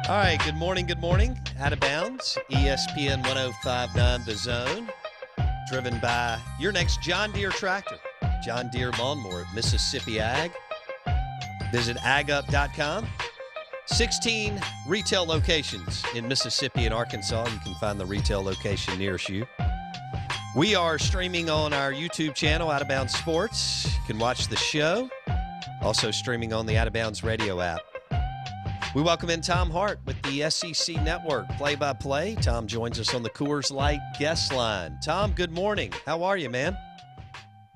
All right, good morning, good morning. Out of bounds, ESPN 1059 The Zone, driven by your next John Deere tractor, John Deere Lawnmower at Mississippi Ag. Visit agup.com. 16 retail locations in Mississippi and Arkansas. You can find the retail location nearest you. We are streaming on our YouTube channel, Out of Bounds Sports. You can watch the show. Also streaming on the Out of Bounds radio app. We welcome in Tom Hart with the SEC Network play-by-play. Tom joins us on the Coors Light guest line. Tom, good morning. How are you, man?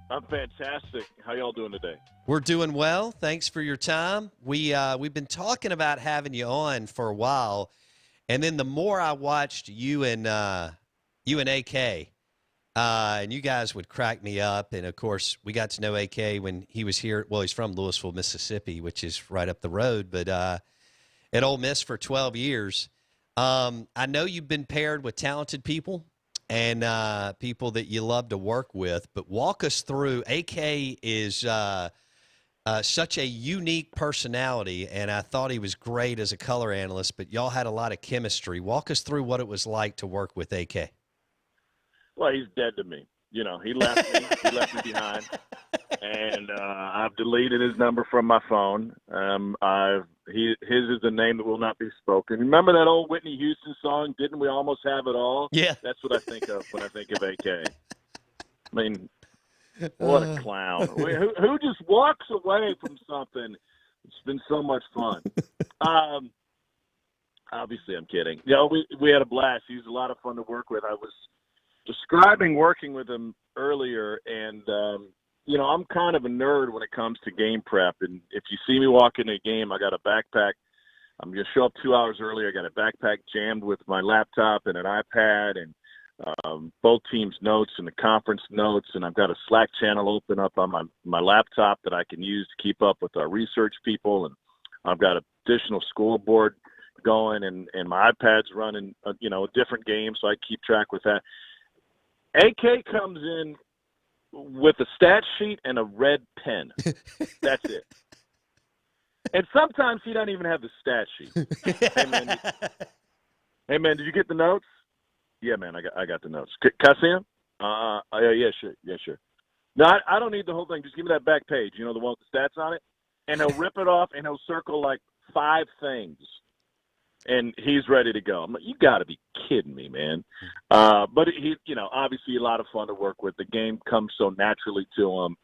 I'm fantastic. How y'all doing today? We're doing well. Thanks for your time. We've been talking about having you on for a while, and then the more I watched you and AK, and you guys would crack me up. And of course, we got to know AK when he was here. Well, he's from Louisville, Mississippi, which is right up the road, but at Ole Miss for 12 years. I know you've been paired with talented people and people that you love to work with, but walk us through. AK is such a unique personality, and I thought he was great as a color analyst, but y'all had a lot of chemistry. Walk us through what it was like to work with AK. Well, he's dead to me. You know, he left me. He left me behind, and I've deleted his number from my phone. His is a name that will not be spoken. Remember that old Whitney Houston song? Didn't we almost have it all? Yeah, that's what I think of when I think of AK. I mean, what a clown! Who just walks away from something? It's been so much fun. Obviously, I'm kidding. You know, we had a blast. He was a lot of fun to work with. I was describing working with him earlier, and you know, I'm kind of a nerd when it comes to game prep. And if you see me walk into a game, I got a backpack. I'm going to show up 2 hours early. I got a backpack jammed with my laptop and an iPad and both teams' notes and the conference notes. And I've got a Slack channel open up on my laptop that I can use to keep up with our research people. And I've got an additional scoreboard going, and my iPad's running, a different game, so I keep track with that. AK comes in with a stat sheet and a red pen. That's it. And sometimes he doesn't even have the stat sheet. Hey, man, did you get the notes? Yeah, man, I got the notes. Can I see them? Yeah, sure. Yeah, sure. No, I don't need the whole thing. Just give me that back page, the one with the stats on it. And he'll rip it off, and he'll circle like 5 things. And he's ready to go. I'm like, you got to be kidding me, man. But he, obviously a lot of fun to work with. The game comes so naturally to him.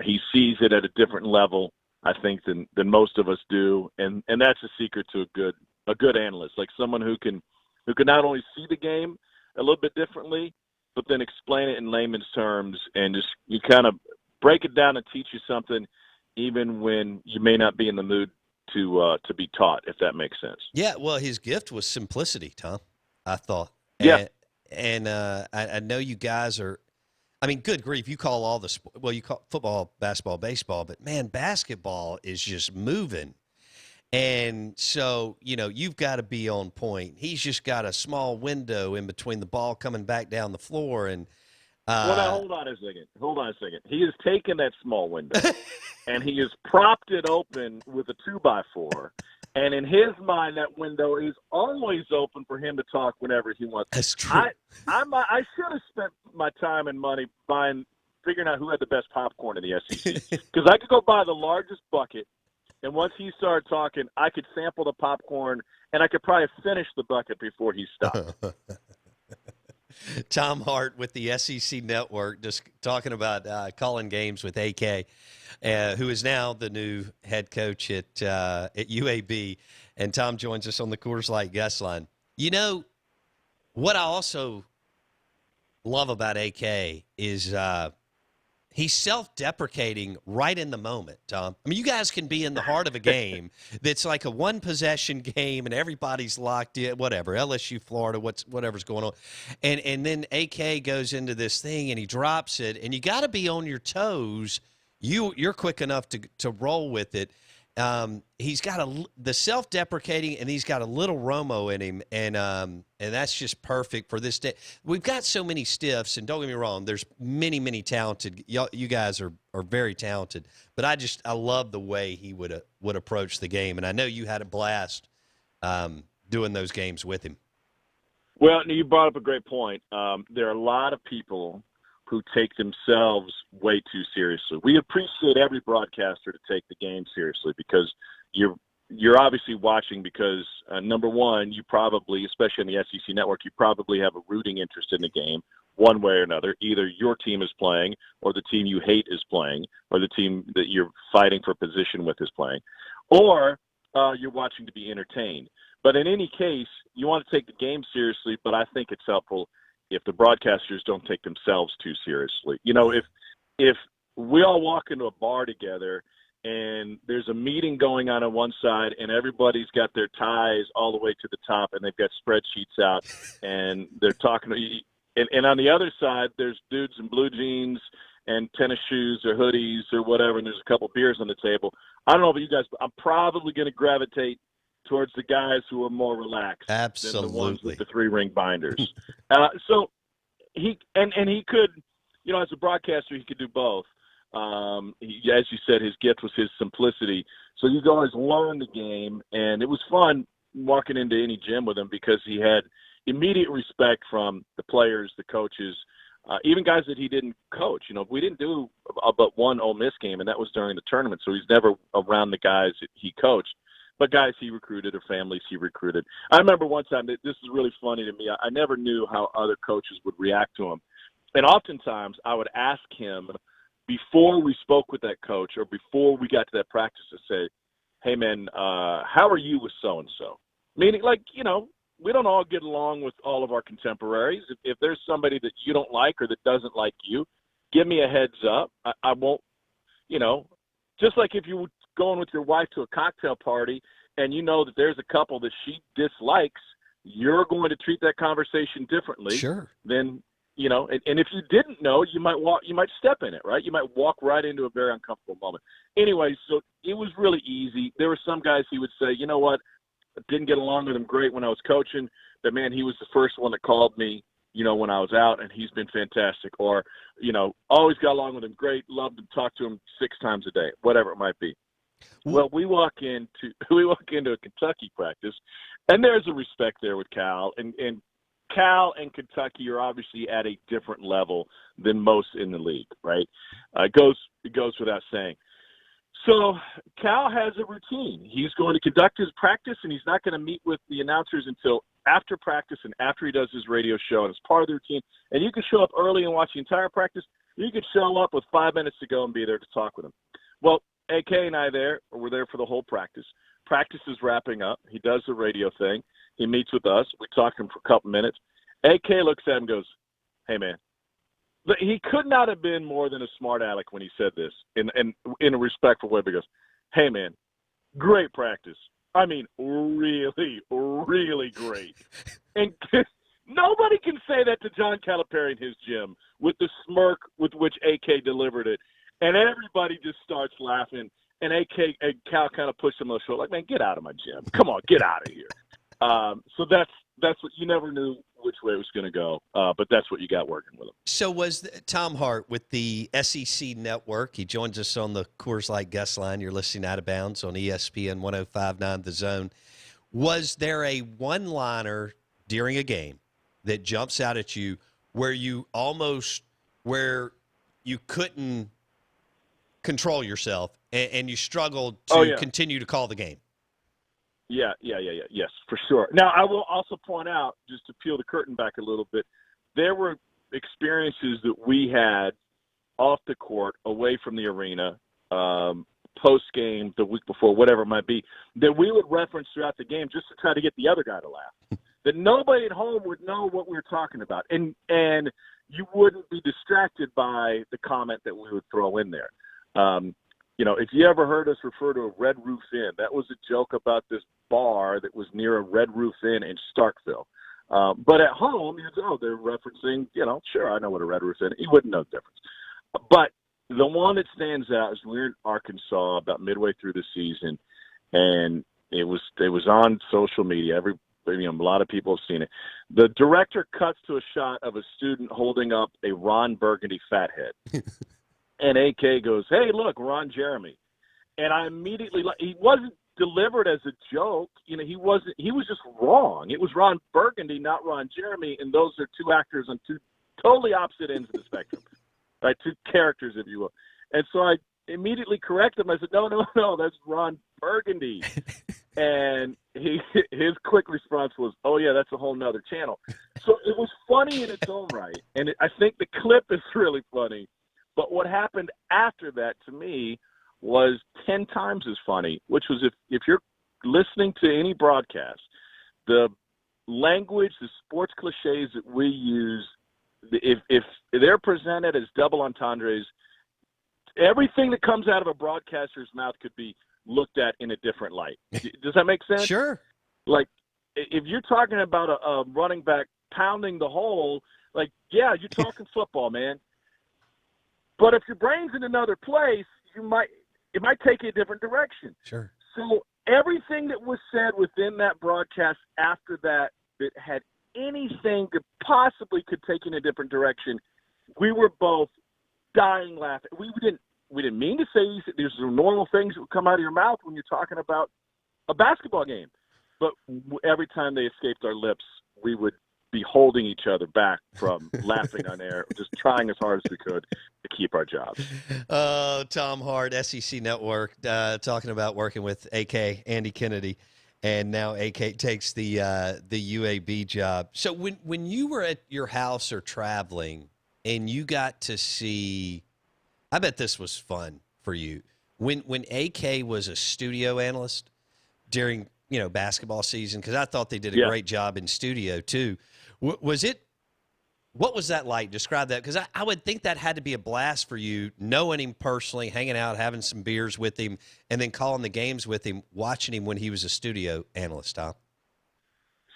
He sees it at a different level, I think, than most of us do. And that's a secret to a good analyst, like someone who can not only see the game a little bit differently, but then explain it in layman's terms and just you kind of break it down and teach you something, even when you may not be in the mood to be taught, if that makes sense. Yeah, well, his gift was simplicity, Tom, I thought. Yeah. And I know you guys are – I mean, good grief, you call all the – well, you call football, basketball, baseball, but, man, basketball is just moving. And so, you've got to be on point. He's just got a small window in between the ball coming back down the floor and – well, now, hold on a second. He has taken that small window and he has propped it open with a 2x4. And in his mind, that window is always open for him to talk whenever he wants. That's true. I should have spent my time and money figuring out who had the best popcorn in the SEC. Because I could go buy the largest bucket, and once he started talking, I could sample the popcorn, and I could probably finish the bucket before he stopped. Tom Hart with the SEC Network, just talking about calling games with AK, who is now the new head coach at UAB. And Tom joins us on the Coors Light guest line. What I also love about AK is he's self-deprecating right in the moment, Tom. I mean, you guys can be in the heart of a game that's like a one-possession game and everybody's locked in, whatever, LSU, Florida, whatever's going on. And then AK goes into this thing and he drops it, and you got to be on your toes. You're quick enough to roll with it. He's got the self-deprecating, and he's got a little Romo in him, and that's just perfect for this day. We've got so many stiffs, and don't get me wrong, there's many, many talented. You guys are very talented, but I love the way he would approach the game, and I know you had a blast doing those games with him. Well, you brought up a great point. There are a lot of people who take themselves way too seriously. We appreciate every broadcaster to take the game seriously because you're obviously watching because, number one, you probably, especially in the SEC network, you probably have a rooting interest in the game one way or another. Either your team is playing or the team you hate is playing or the team that you're fighting for position with is playing. Or you're watching to be entertained. But in any case, you want to take the game seriously, but I think it's helpful if the broadcasters don't take themselves too seriously. You know, if we all walk into a bar together and there's a meeting going on one side and everybody's got their ties all the way to the top and they've got spreadsheets out and they're talking – and on the other side there's dudes in blue jeans and tennis shoes or hoodies or whatever, and there's a couple beers on the table. I don't know about you guys, but I'm probably going to gravitate towards the guys who are more relaxed Absolutely. than the ones with the 3-ring binders. So he could, you know, as a broadcaster, he could do both. As you said, his gift was his simplicity. So you could always learn the game, and it was fun walking into any gym with him because he had immediate respect from the players, the coaches, even guys that he didn't coach. You know, we didn't do but one Ole Miss game, and that was during the tournament, so he's never around the guys that he coached. But guys he recruited or families he recruited. I remember one time, this is really funny to me, I never knew how other coaches would react to him. And oftentimes I would ask him before we spoke with that coach or before we got to that practice to say, hey, man, how are you with so-and-so? Meaning, like, you know, we don't all get along with all of our contemporaries. If there's somebody that you don't like or that doesn't like you, give me a heads up. I won't, you know, just like if you were going with your wife to a cocktail party and you know that there's a couple that she dislikes, you're going to treat that conversation differently than, you know, and if you didn't know, you might step in it, right? You might walk right into a very uncomfortable moment. Anyway, so it was really easy. There were some guys he would say, you know what, I didn't get along with him great when I was coaching, but man, he was the first one that called me, you know, when I was out, and he's been fantastic. Or, you know, always got along with him great, loved to talk to him 6 times a day, whatever it might be. Well, we walk into a Kentucky practice, and there's a respect there with Cal, and Cal and Kentucky are obviously at a different level than most in the league, right? It goes without saying. So Cal has a routine. He's going to conduct his practice, and he's not going to meet with the announcers until after practice and after he does his radio show, and it's part of the routine. And you can show up early and watch the entire practice. You can show up with 5 minutes to go and be there to talk with him. Well, AK and I were there for the whole practice. Practice is wrapping up. He does the radio thing. He meets with us. We talk to him for a couple minutes. AK looks at him and goes, hey, man. He could not have been more than a smart aleck when he said this in a respectful way. He goes, hey, man, great practice. I mean, really, really great. And nobody can say that to John Calipari in his gym with the smirk with which AK delivered it. And everybody just starts laughing. And Cal kind of pushed him on the shoulder, like, man, get out of my gym. Come on, get out of here. So that's what you never knew which way it was going to go, but that's what you got working with him. So was Tom Hart with the SEC Network. He joins us on the Coors Light guest line. You're listening Out of Bounds on ESPN 105.9 The Zone. Was there a one-liner during a game that jumps out at you where you couldn't control yourself and you struggled to continue to call the game? Yes, for sure. Now, I will also point out, just to peel the curtain back a little bit, there were experiences that we had off the court, away from the arena, post-game, the week before, whatever it might be, that we would reference throughout the game just to try to get the other guy to laugh. That nobody at home would know what we were talking about. And you wouldn't be distracted by the comment that we would throw in there. You know, if you ever heard us refer to a Red Roof Inn, that was a joke about this bar that was near a Red Roof Inn in Starkville. But at home, you'd say, oh, they're referencing, you know, sure, I know what a Red Roof Inn is. You wouldn't know the difference. But the one that stands out is we were in Arkansas about midway through the season, and it was on social media. A lot of people have seen it. The director cuts to a shot of a student holding up a Ron Burgundy fathead. And AK goes, hey, look, Ron Jeremy. And I immediately, he wasn't delivered as a joke. You know, he was just wrong. It was Ron Burgundy, not Ron Jeremy, and those are two actors on two totally opposite ends of the spectrum, right? Two characters, if you will. And so I immediately corrected him. I said, no, that's Ron Burgundy. And his quick response was, oh, yeah, that's a whole nother channel. So it was funny in its own right. And I think the clip is really funny. But what happened after that, to me, was 10 times as funny, which was if you're listening to any broadcast, the language, the sports cliches that we use, if they're presented as double entendres, everything that comes out of a broadcaster's mouth could be looked at in a different light. Does that make sense? Sure. Like, if you're talking about a running back pounding the hole, like, yeah, you're talking football, man. But if your brain's in another place, it might take you a different direction. Sure. So everything that was said within that broadcast after that had anything that possibly could take in a different direction, we were both dying laughing. We didn't mean to say these. There's some normal things that would come out of your mouth when you're talking about a basketball game. But every time they escaped our lips, we would be holding each other back from laughing on air, just trying as hard as we could to keep our jobs. Tom Hart, SEC Network, talking about working with AK, Andy Kennedy, and now AK takes the UAB job. So when you were at your house or traveling and you got to see, I bet this was fun for you, when AK was a studio analyst during basketball season, because I thought they did a great job in studio too. What was that like? Describe that, because I would think that had to be a blast for you, knowing him personally, hanging out, having some beers with him, and then calling the games with him, watching him when he was a studio analyst, Tom.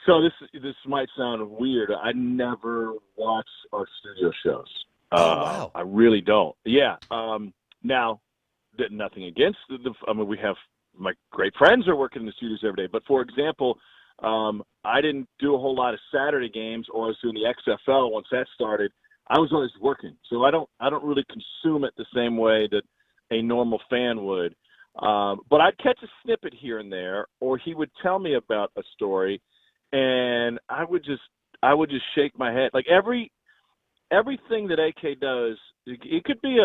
So this might sound weird. I never watch our studio shows. Wow. I really don't. Yeah. Now, nothing against we have my great friends are working in the studios every day. But for example, I didn't do a whole lot of Saturday games, or I was doing the XFL once that started. I was always working, so I don't really consume it the same way that a normal fan would. But I'd catch a snippet here and there, or he would tell me about a story, and I would just shake my head. Like everything that AK does, it could be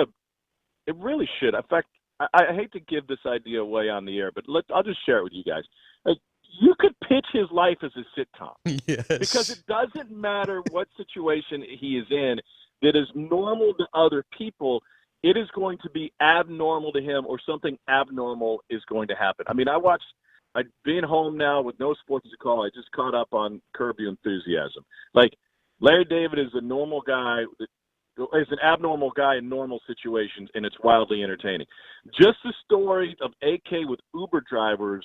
it really should. In fact, I hate to give this idea away on the air, but I'll just share it with you guys. Like, you could pitch his life as a sitcom. Yes. Because it doesn't matter what situation he is in that is normal to other people, it is going to be abnormal to him, or something abnormal is going to happen. I mean, I've been home now with no sports to call. I just caught up on Curb Your Enthusiasm. Like, Larry David is a normal guy is an abnormal guy in normal situations, and it's wildly entertaining. Just the story of AK with Uber drivers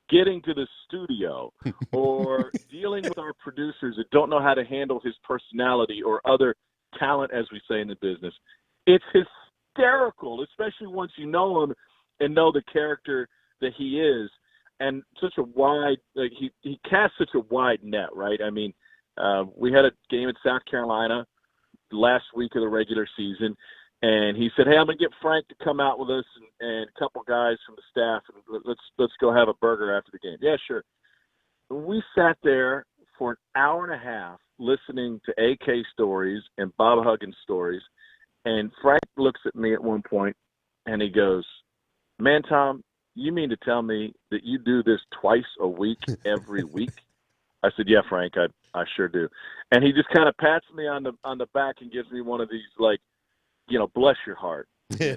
getting to the studio, or dealing with our producers that don't know how to handle his personality or other talent, as we say in the business. It's hysterical, especially once you know him and know the character that he is. And such a wide, like he casts such a wide net, right? I mean, we had a game at South Carolina last week of the regular season, and he said, "Hey, I'm gonna get Frank to come out with us and a couple guys from the staff, and let's go have a burger after the game." Yeah, sure. We sat there for an hour and a half listening to AK stories and Bob Huggins stories, and Frank looks at me at one point and he goes, "Man, Tom, you mean to tell me that you do this twice a week every week?" I said, "Yeah, Frank, I sure do." And he just kind of pats me on the back and gives me one of these, like, bless your heart, because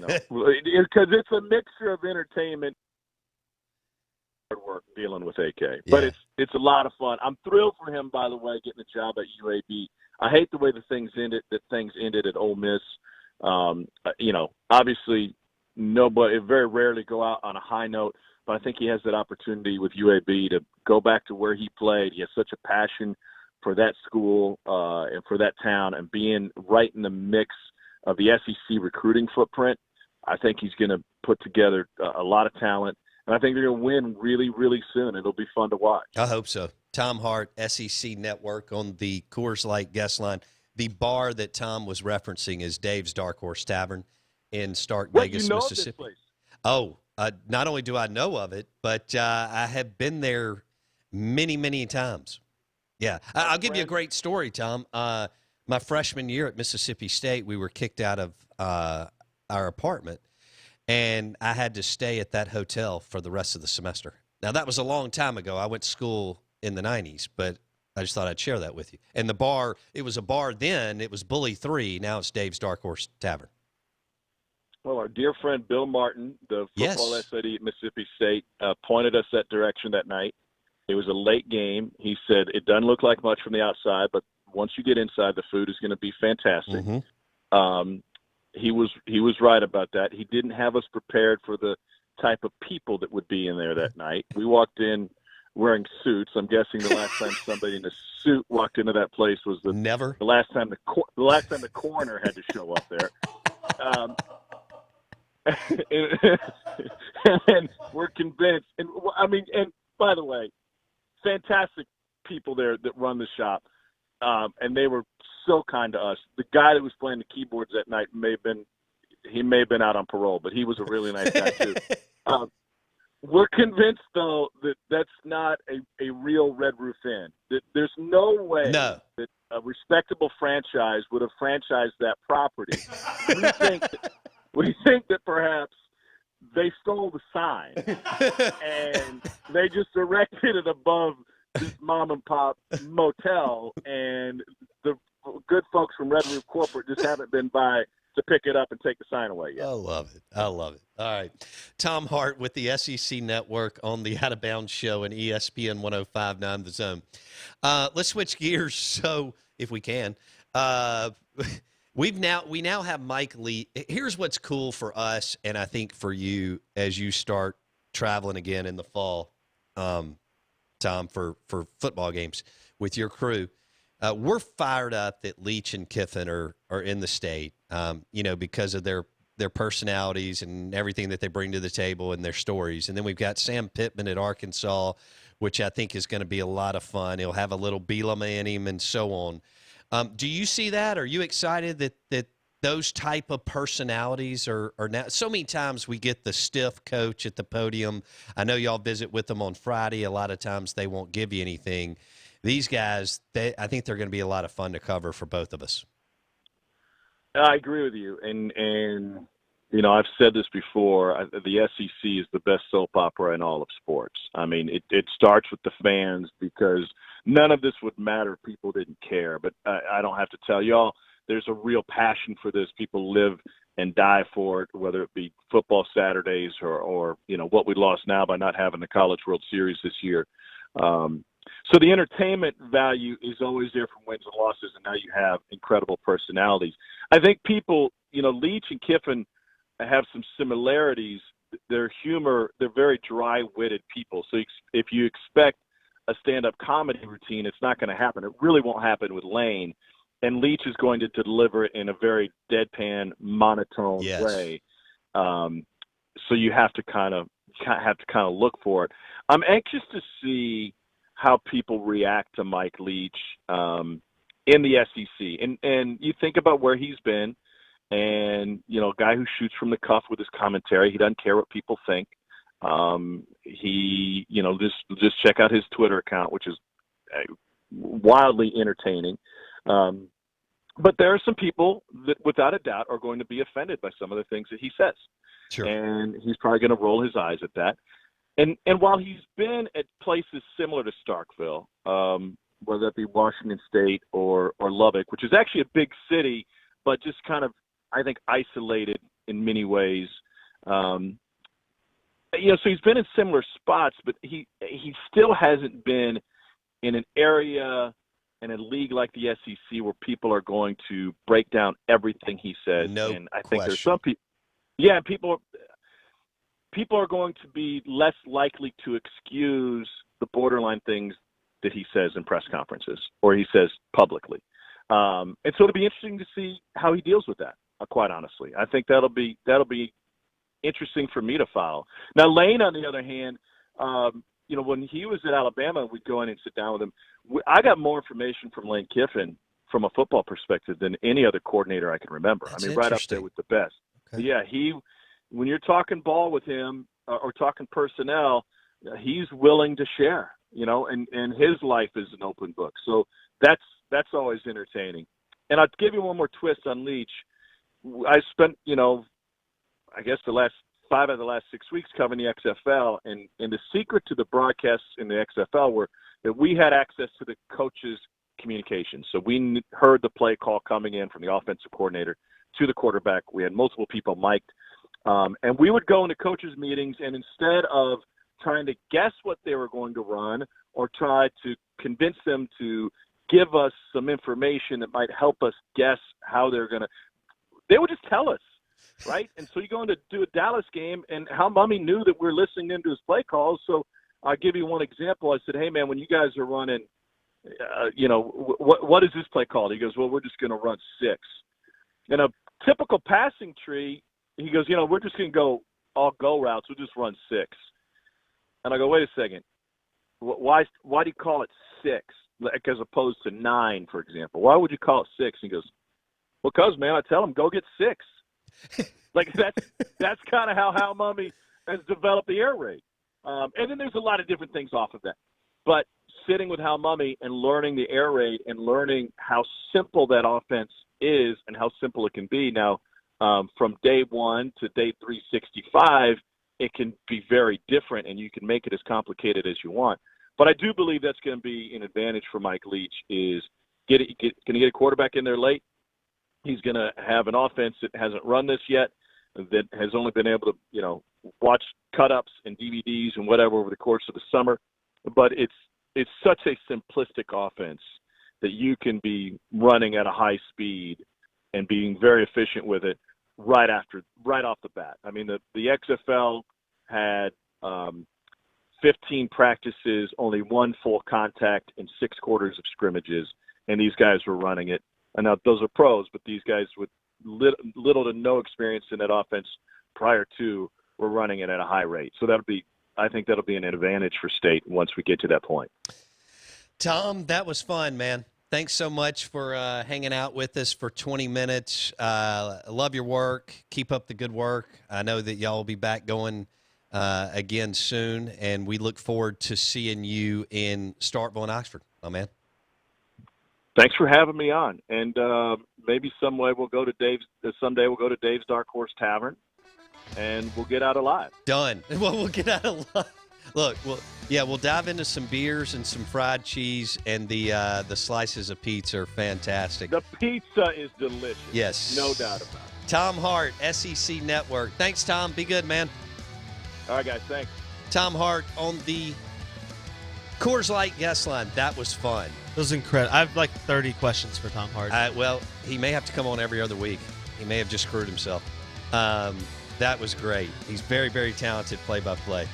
it's a mixture of entertainment and hard work dealing with AK. Yeah. But it's a lot of fun. I'm thrilled for him, by the way, getting a job at UAB. I hate the way things ended at Ole Miss. Obviously nobody very rarely go out on a high note, but I think he has that opportunity with UAB to go back to where he played. He has such a passion for that school and for that town, and being right in the mix of the SEC recruiting footprint. I think he's going to put together a lot of talent, and I think they're going to win really, really soon. It'll be fun to watch. I hope so. Tom Hart, SEC Network, on the Coors Light guest line. The bar that Tom was referencing is Dave's Dark Horse Tavern in Stark Vegas, Mississippi. This place? Oh, Not only do I know of it, but I have been there many, many times. Yeah. I'll give you a great story, Tom. My freshman year at Mississippi State, we were kicked out of our apartment, and I had to stay at that hotel for the rest of the semester. Now, that was a long time ago. I went to school in the 90s, but I just thought I'd share that with you. And the bar, it was a bar then. It was Bully 3. Now it's Dave's Dark Horse Tavern. Well, our dear friend Bill Martin, the football Yes. SID at Mississippi State, pointed us that direction that night. It was a late game. He said, it doesn't look like much from the outside, but once you get inside, the food is going to be fantastic. Mm-hmm. He was right about that. He didn't have us prepared for the type of people that would be in there that night. We walked in wearing suits. I'm guessing the last time somebody in a suit walked into that place was the last time the coroner had to show up there. And we're convinced. And by the way, fantastic people there that run the shop, and they were so kind to us. The guy that was playing the keyboards that night may have been out on parole, but he was a really nice guy too. We're convinced though that that's not a real Red Roof Inn. That there's no way that a respectable franchise would have franchised that property. We think that perhaps they stole the sign and they just erected it above this mom and pop motel, and the good folks from Red Roof Corporate just haven't been by to pick it up and take the sign away yet. I love it. All right. Tom Hart with the SEC Network on the Out of Bounds Show and ESPN 105.9 The Zone. Let's switch gears, so if we can. We now have Mike Lee. Here's what's cool for us, and I think for you as you start traveling again in the fall, Tom, for football games with your crew. We're fired up that Leach and Kiffin are in the state, because of their personalities and everything that they bring to the table and their stories. And then we've got Sam Pittman at Arkansas, which I think is going to be a lot of fun. He'll have a little Bielema in him and so on. Do you see that? Are you excited that those type of personalities are now? So many times we get the stiff coach at the podium. I know y'all visit with them on Friday. A lot of times they won't give you anything. These guys, I think they're going to be a lot of fun to cover for both of us. I agree with you. And I've said this before, the SEC is the best soap opera in all of sports. I mean, it starts with the fans because none of this would matter if people didn't care. But I don't have to tell y'all, there's a real passion for this. People live and die for it, whether it be football Saturdays or what we lost now by not having the College World Series this year. So the entertainment value is always there from wins and losses, and now you have incredible personalities. I think people, Leach and Kiffin have some similarities. Their humor, they're very dry-witted people. So if you expect a stand-up comedy routine, it's not going to happen. It really won't happen with Lane. And Leach is going to deliver it in a very deadpan, monotone way. So you have to kind of look for it. I'm anxious to see how people react to Mike Leach in the SEC. And you think about where he's been, and, a guy who shoots from the cuff with his commentary. He doesn't care what people think. He, just check out his Twitter account, which is wildly entertaining. But there are some people that, without a doubt, are going to be offended by some of the things that he says. Sure. And he's probably going to roll his eyes at that. And while he's been at places similar to Starkville, whether that be Washington State or Lubbock, which is actually a big city, but just kind of, I think, isolated in many ways. So he's been in similar spots, but he still hasn't been in an area in a league like the SEC where people are going to break down everything he says. No and I think question. there's some people. Yeah, people are going to be less likely to excuse the borderline things that he says in press conferences or he says publicly. And so it'll be interesting to see how he deals with that, quite honestly. I think that'll be interesting for me to follow. Now, Lane, on the other hand, when he was at Alabama, we'd go in and sit down with him. I got more information from Lane Kiffin from a football perspective than any other coordinator I can remember. That's right up there with the best. Okay. Yeah, when you're talking ball with him, or talking personnel, he's willing to share, and his life is an open book. So that's always entertaining. And I'll give you one more twist on Leach. I spent, I guess the last 5 out of the last 6 weeks covering the XFL, and the secret to the broadcasts in the XFL were that we had access to the coaches' communication. So we heard the play call coming in from the offensive coordinator to the quarterback. We had multiple people mic'd. And we would go into coaches' meetings, and instead of trying to guess what they were going to run or try to convince them to give us some information that might help us guess how they're going to – they would just tell us, right? And so you go in to do a Dallas game, and Hal Mummy knew that we're listening into his play calls. So I'll give you one example. I said, hey, man, when you guys are running, what is this play called? He goes, well, we're just going to run 6. In a typical passing tree, he goes, we're just going to go all go routes. We'll just run 6. And I go, wait a second. Why do you call it 6, like as opposed to 9, for example? Why would you call it 6? He goes, well, because, man, I tell him, go get 6. Like that's kind of how Hal Mummy has developed the air raid. And then there's a lot of different things off of that. But sitting with Hal Mummy and learning the air raid and learning how simple that offense is and how simple it can be. Now, from day 1 to day 365, it can be very different, and you can make it as complicated as you want. But I do believe that's going to be an advantage for Mike Leach is going to get a quarterback in there late. He's going to have an offense that hasn't run this yet, that has only been able to, watch cut-ups and DVDs and whatever over the course of the summer. But it's such a simplistic offense that you can be running at a high speed and being very efficient with it right off the bat. I mean, the XFL had 15 practices, only 1 full contact, and 6 quarters of scrimmages, and these guys were running it. And now those are pros, but these guys with little to no experience in that offense prior to were running it at a high rate. So I think that'll be an advantage for State once we get to that point. Tom, that was fun, man. Thanks so much for hanging out with us for 20 minutes. I love your work. Keep up the good work. I know that y'all will be back going again soon, and we look forward to seeing you in Starkville and Oxford, my man. Thanks for having me on, and maybe someday we'll go to Dave's Dark Horse Tavern, and we'll get out alive. Done. Well, we'll get out alive. Look, we'll dive into some beers and some fried cheese, and the slices of pizza are fantastic. The pizza is delicious. Yes. No doubt about it. Tom Hart, SEC Network. Thanks, Tom. Be good, man. All right, guys. Thanks. Tom Hart on the Coors Light guest line. That was fun. It was incredible. I have like 30 questions for Tom Hart. Well, he may have to come on every other week. He may have just screwed himself. That was great. He's very, very talented play-by-play.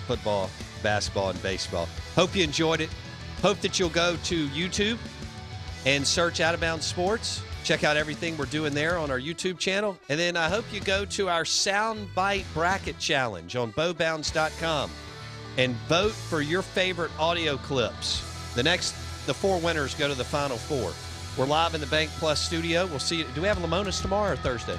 Football, basketball, and baseball. Hope you enjoyed it. Hope that you'll go to YouTube and search Out of Bounds Sports. Check out everything we're doing there on our YouTube channel. And then I hope you go to our Soundbite Bracket Challenge on bowbounds.com and vote for your favorite audio clips. The 4 winners go to the Final 4. We're live in the Bank Plus studio. We'll see you. Do we have Lamona's tomorrow or Thursday?